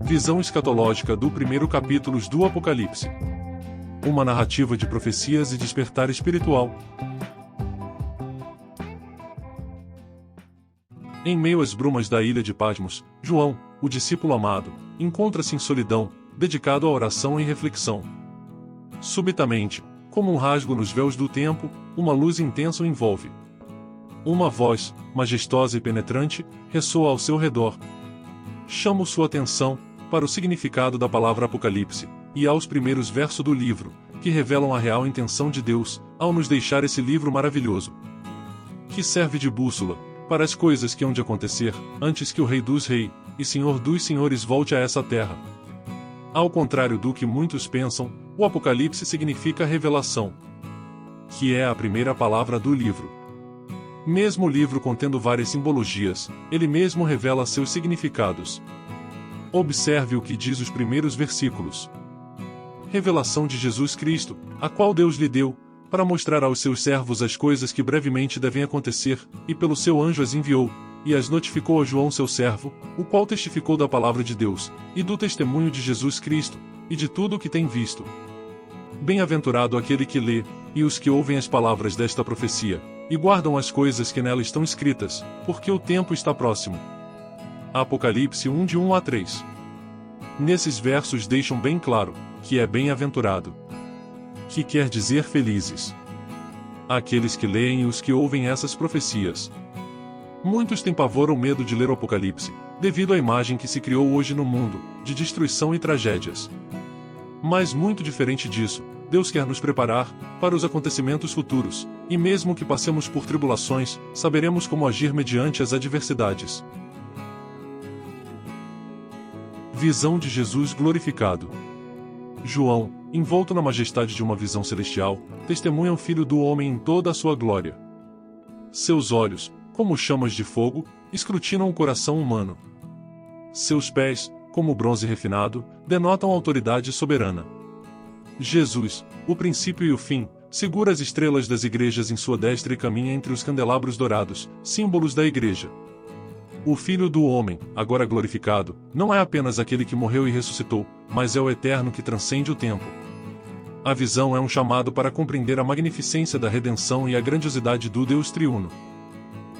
Visão escatológica do primeiro capítulo do Apocalipse. Uma narrativa de profecias e despertar espiritual. Em meio às brumas da ilha de Patmos, João, o discípulo amado, encontra-se em solidão, dedicado à oração e reflexão. Subitamente, como um rasgo nos véus do tempo, uma luz intensa o envolve. Uma voz, majestosa e penetrante, ressoa ao seu redor. Chama sua atenção para o significado da palavra Apocalipse, e aos primeiros versos do livro, que revelam a real intenção de Deus, ao nos deixar esse livro maravilhoso, que serve de bússola para as coisas que hão de acontecer, antes que o Rei dos Reis e Senhor dos Senhores volte a essa terra. Ao contrário do que muitos pensam, o Apocalipse significa revelação, que é a primeira palavra do livro. Mesmo o livro contendo várias simbologias, ele mesmo revela seus significados. Observe o que diz os primeiros versículos. Revelação de Jesus Cristo, a qual Deus lhe deu, para mostrar aos seus servos as coisas que brevemente devem acontecer, e pelo seu anjo as enviou, e as notificou a João seu servo, o qual testificou da palavra de Deus, e do testemunho de Jesus Cristo, e de tudo o que tem visto. Bem-aventurado aquele que lê, e os que ouvem as palavras desta profecia, e guardam as coisas que nela estão escritas, porque o tempo está próximo. Apocalipse 1 de 1 a 3. Nesses versos deixam bem claro, que é bem-aventurado, que quer dizer felizes, aqueles que leem e os que ouvem essas profecias. Muitos têm pavor ou medo de ler o Apocalipse, devido à imagem que se criou hoje no mundo, de destruição e tragédias. Mas muito diferente disso, Deus quer nos preparar para os acontecimentos futuros, e mesmo que passemos por tribulações, saberemos como agir mediante as adversidades. Visão de Jesus glorificado. João, envolto na majestade de uma visão celestial, testemunha o Filho do Homem em toda a sua glória. Seus olhos, como chamas de fogo, escrutinam o coração humano. Seus pés, como bronze refinado, denotam autoridade soberana. Jesus, o princípio e o fim, segura as estrelas das igrejas em sua destra e caminha entre os candelabros dourados, símbolos da igreja. O Filho do Homem, agora glorificado, não é apenas aquele que morreu e ressuscitou, mas é o Eterno que transcende o tempo. A visão é um chamado para compreender a magnificência da redenção e a grandiosidade do Deus triuno.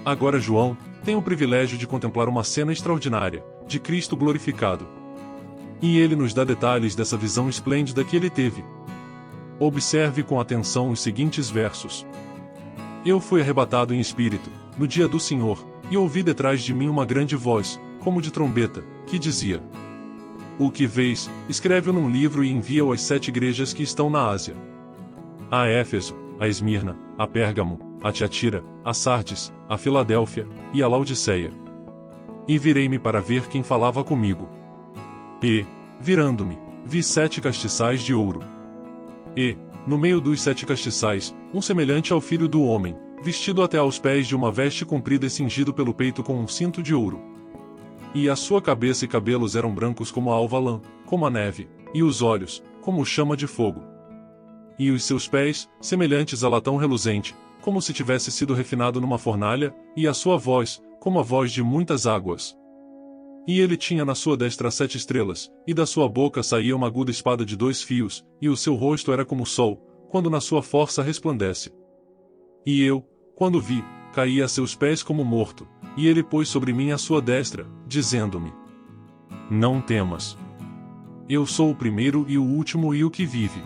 Agora João tem o privilégio de contemplar uma cena extraordinária, de Cristo glorificado. E ele nos dá detalhes dessa visão esplêndida que ele teve. Observe com atenção os seguintes versos. Eu fui arrebatado em espírito, no dia do Senhor, e ouvi detrás de mim uma grande voz, como de trombeta, que dizia: O que vês, escreve-o num livro e envia-o às 7 igrejas que estão na Ásia. A Éfeso, a Esmirna, a Pérgamo, a Tiatira, a Sardes, a Filadélfia, e a Laodiceia. E virei-me para ver quem falava comigo. E, virando-me, vi 7 castiçais de ouro. E, no meio dos 7 castiçais, um semelhante ao Filho do Homem, vestido até aos pés de uma veste comprida e cingido pelo peito com um cinto de ouro. E a sua cabeça e cabelos eram brancos como a alva lã, como a neve, e os olhos, como chama de fogo. E os seus pés, semelhantes a latão reluzente, como se tivesse sido refinado numa fornalha, e a sua voz, como a voz de muitas águas. E ele tinha na sua destra 7 estrelas, e da sua boca saía uma aguda espada de 2 fios, e o seu rosto era como o sol, quando na sua força resplandece. E eu, quando vi, caí a seus pés como morto, e ele pôs sobre mim a sua destra, dizendo-me: Não temas. Eu sou o primeiro e o último e o que vive.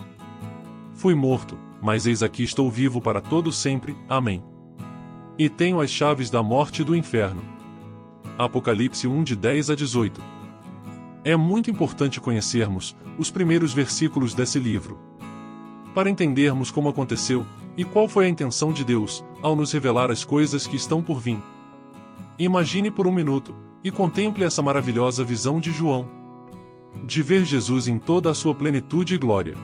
Fui morto, mas eis aqui estou vivo para todo sempre. Amém. E tenho as chaves da morte e do inferno. Apocalipse 1 de 10 a 18. É muito importante conhecermos os primeiros versículos desse livro, para entendermos como aconteceu, e qual foi a intenção de Deus, ao nos revelar as coisas que estão por vir. Imagine por um minuto, e contemple essa maravilhosa visão de João, de ver Jesus em toda a sua plenitude e glória.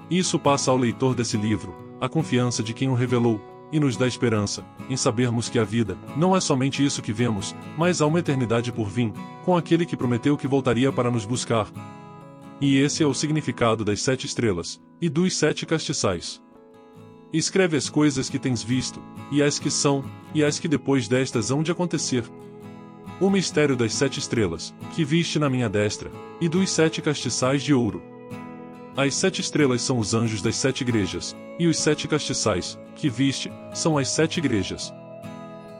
Isso passa ao leitor desse livro a confiança de quem o revelou, e nos dá esperança, em sabermos que a vida não é somente isso que vemos, mas há uma eternidade por vir, com aquele que prometeu que voltaria para nos buscar. E esse é o significado das 7 estrelas, e dos 7 castiçais. Escreve as coisas que tens visto, e as que são, e as que depois destas hão de acontecer. O mistério das 7 estrelas, que viste na minha destra, e dos 7 castiçais de ouro. As 7 estrelas são os anjos das 7 igrejas, e os 7 castiçais, que viste, são as 7 igrejas.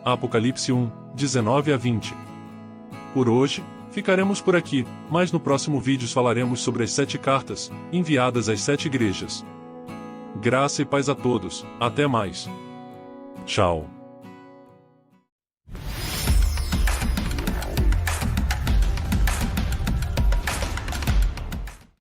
Apocalipse 1, 19 a 20. Por hoje, ficaremos por aqui, mas no próximo vídeo falaremos sobre as 7 cartas, enviadas às 7 igrejas. Graça e paz a todos, até mais. Tchau.